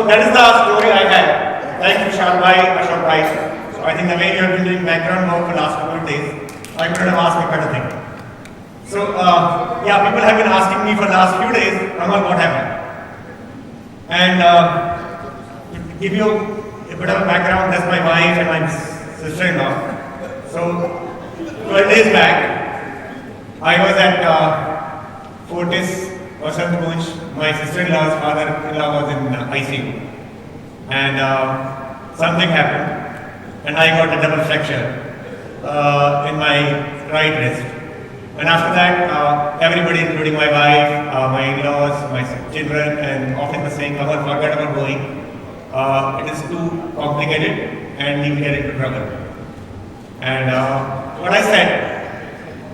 that is the story I have. Thank you, Ashok Bhai. So I think the way you have been doing background work for the last couple of days, I couldn't have asked a better thing. So yeah, people have been asking me for the last few days, Kamal, what happened? And to give you a bit of a background, that's my wife and my sister-in-law. So 12 days back, I was at Fortis or Santosh. My sister-in-law's father-in-law was in ICU. And something happened, and I got a double fracture in my right wrist. And after that, everybody, including my wife, my in-laws, my children, and often was saying, Kamal, forget about going. It is too complicated, and you will get into trouble. And what I said,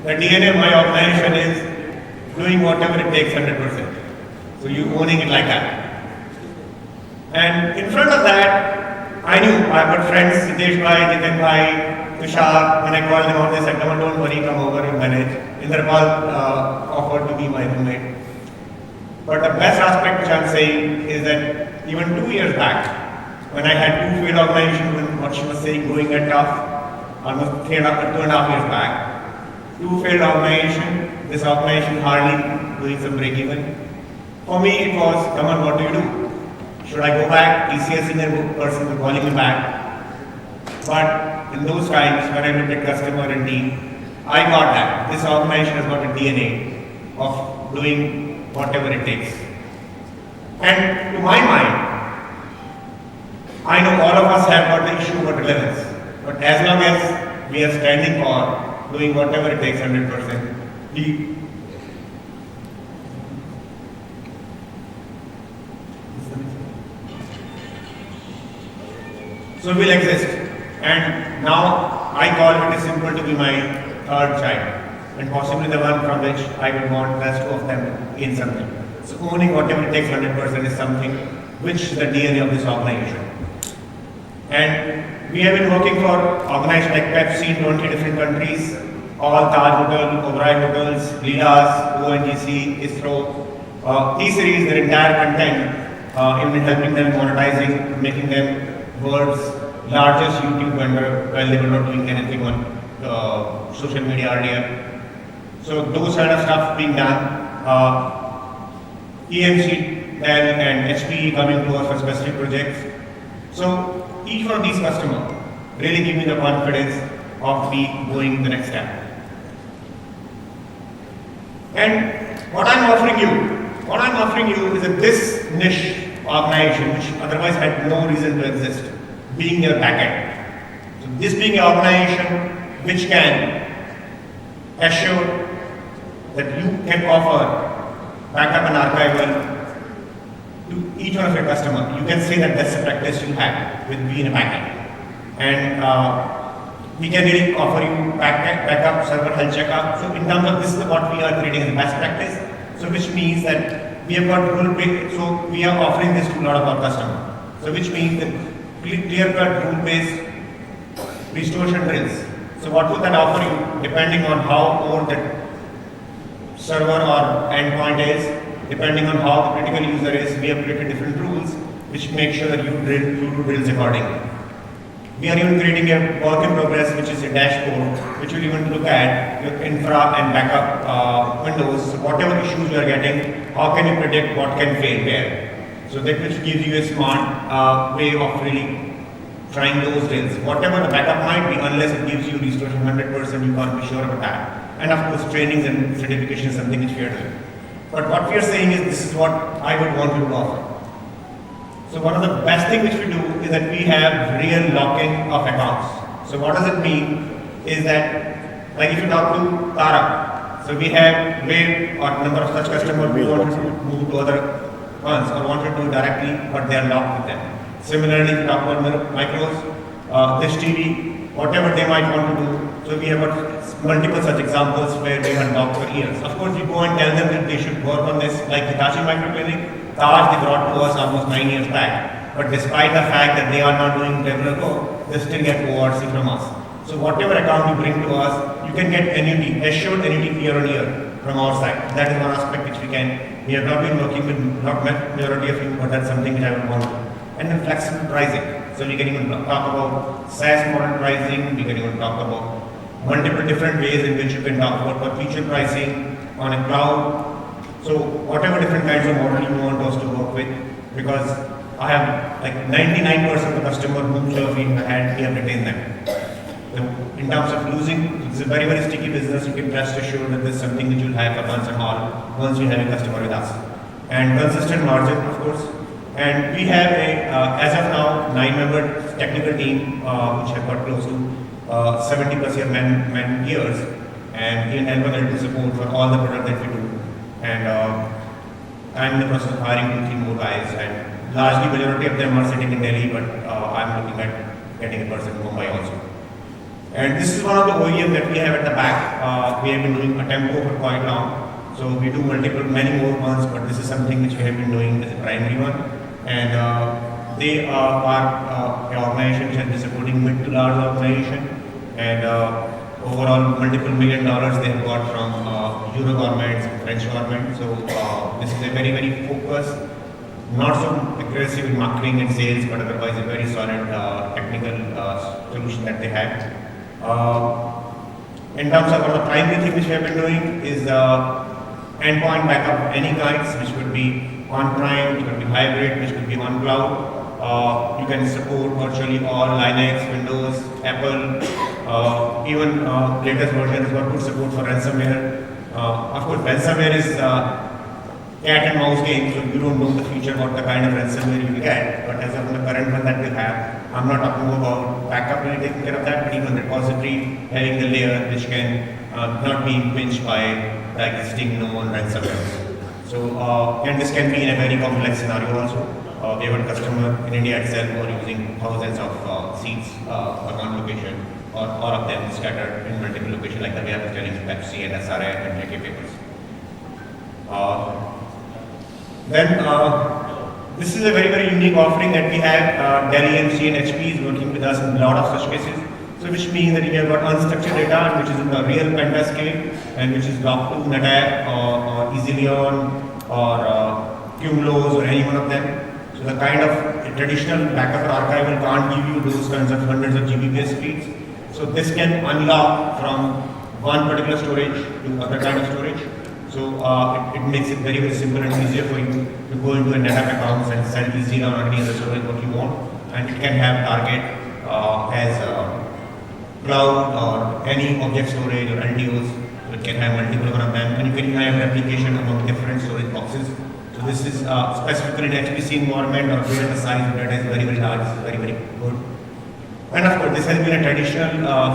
the DNA of my organization is doing whatever it takes 100%. So you owning it like that. And in front of that, I knew I got friends, Siddesh Bhai, Jitin Bhai, Tushar. When I called them out, they said, Kamal, don't worry, come over and manage. Inderpal offered to be my roommate. But the best aspect which I'm saying is that even 2 years back, when I had two failed organizations, when what she was saying, going at tough, almost 2.5 years back, two failed organizations, this organization hardly doing some break even. For me, it was, Kamal, what do you do? Should I go back? TCS senior person was calling me back. But in those times, when I looked at customer and team, I got that. This organization has got a DNA of doing whatever it takes. And to my mind, I know all of us have got the issue about relevance. But as long as we are standing for doing whatever it takes 100%, so will exist. And now I call ITSimple to be my third child, and possibly the one from which I would want the rest of them in something. So owning whatever it takes 100% is something which is the DNA of this organization. And we have been working for organizations like Pepsi in 20 different countries, all Taj Hotel, Oberoi Hotels, Leela's, ONGC, ISRO, E-Series, their entire content, even helping them monetizing, making them world's largest YouTube vendor while they were not doing anything on social media earlier. So those kind of stuff being done. EMC, Dell and HPE coming to us for specific projects. So each one of these customers really give me the confidence of me going the next step. And what I'm offering you is that this niche organization, which otherwise had no reason to exist, being your backend. So this being an organization which can assure that you can offer backup and archival to each one of your customers. You can say that that's the practice you have with being a backend. And we can really offer you backup, server health checkup. So in terms of this is what we are creating as best practice. So which means that we have got rule-based, so we are offering this to a lot of our customers. So which means that clear-cut rule-based restoration drills. So what would that offer you depending on how old that server or endpoint is, depending on how the critical user is, we have created different rules which make sure that you do drills accordingly. We are even creating a work in progress, which is a dashboard, which will even look at your infra and backup windows. So whatever issues you are getting, how can you predict what can fail where? So that which gives you a smart way of really trying those drills. Whatever the backup might be, unless it gives you restoration 100%, you can't be sure about that. And of course, trainings and certification is something which we are doing. But what we are saying is this is what I would want you to offer. So one of the best things which we do is that we have real locking of accounts. So what does it mean is that, like if you talk to Tara, so we have wave or number of such customers who wanted to move to other ones or wanted to directly, but they are locked with them. Similarly, if you talk about micros, this TV, whatever they might want to do. So we have got multiple such examples where they are locked for years. Of course, you go and tell them that they should work on this, like Hitachi Microclinic. Taj they brought to us almost 9 years back, but despite the fact that they are not doing regular code, they still get ORC from us. So whatever account you bring to us, you can get annuity, assured annuity year on year from our side. That is one aspect which we have not been working with not majority of you, but that's something which I would want to and then flexible pricing. So we can even talk about SaaS model pricing, we can even talk about multiple different ways in which you can talk about perpetual pricing on a cloud. So whatever different kinds of model you want us to work with, because I have like 99% of the customer whom we have retained them. So in terms of losing, it's a very, very sticky business. You can rest assured that this is something that you'll have for once and all, once you have a customer with us. And consistent margin, of course. And we have a, as of now, 9-member technical team, which have got close to 70 plus years, and we enable to support for all the product that we do. And I'm in the process of hiring 2-3 more guys, and largely majority of them are sitting in Delhi, but I'm looking at getting a person in Mumbai also. And this is one of the OEM that we have at the back. We have been doing a tempo for quite long, so we do many more ones, but this is something which we have been doing as a primary one. And they are an organization which has been supporting mid to large organization, and overall multiple $1 million they have got from Euro governments, French government. So this is a very, very focused, not so aggressive in marketing and sales, but otherwise a very solid technical solution that they have. In terms of the primary thing which we have been doing is endpoint backup of any kinds, which could be on-prem, which could be hybrid, which could be on cloud. You can support virtually all Linux, Windows, Apple, even latest version has got good support for ransomware. Of course, ransomware is cat and mouse game, so you don't know the future what the kind of ransomware you will get. But as of the current one that we have, I'm not talking about backup really taking care of that, but even repository having the layer which can not be impinged by the existing known ransomware. So, and this can be in a very complex scenario also. We have a customer in India itself who are using thousands of seats for one location, or all of them scattered in multiple locations, like the way I was telling Pepsi and SRI and JK Papers. This is a very, very unique offering that we have. Dell EMC and HP is working with us in a lot of such cases. So which means that you have got unstructured data, which is in the real panda scale, and which is locked to NetApp or EasyLeon or Cumulus or any one of them. So the kind of traditional backup or archival can't give you those kinds of hundreds of Gbps speeds. So this can unlock from one particular storage to other kind of storage. So it makes it very, very simple and easier for you to go into a NetApp account and send EasyLeon or any other storage what you want, and it can have target as cloud or any object storage or LTOs. So it can have multiple one of them, and you can have replication among different storage boxes. So this is specifically in HPC environment or where the size of data is very, very large. This is very, very good. And of course, this has been a traditional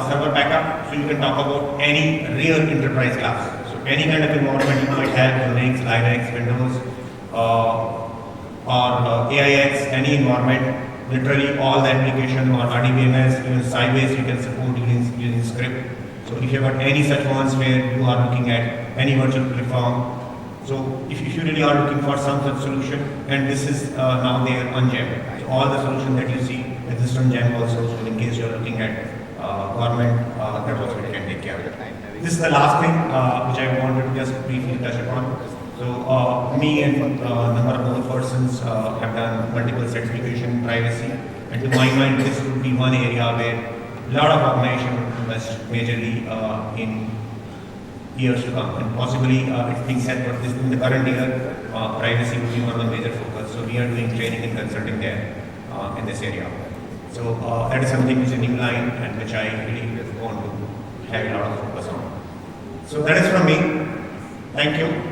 server backup, so you can talk about any real enterprise class. Any kind of environment you might have, Unix, Linux, Windows, or AIX, any environment, literally all the application or RDBMS, even Sybase you can support using script. So if you've got any such ones where you are looking at any virtual platform, so if you really are looking for some such solution, and this is now there on GEM. So all the solutions that you see exist on GEM also, so in case you're looking at government, that also you can take care of it. This is the last thing which I wanted to just briefly touch upon. So me and a number of other persons have done multiple certification privacy, and to my mind this would be one area where a lot of organizations would invest majorly in years to come, and possibly it's being said that this in the current year privacy will be one of the major focus. So we are doing training and consulting there in this area. So that is something which is a new line and which I really want to have a lot of focus on. So that is from me. Thank you.